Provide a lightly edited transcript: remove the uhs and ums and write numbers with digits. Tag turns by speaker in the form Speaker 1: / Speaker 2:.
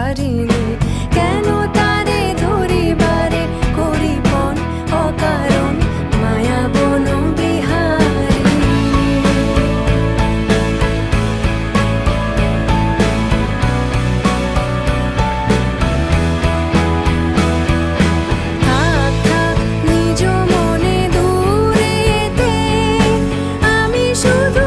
Speaker 1: পারিনি, কেন তারে ধরিবারে করি পণ অকারণ মায়া বন বিহারী। থাক থাক নিজ মনে দূরেতে, আমি শুধু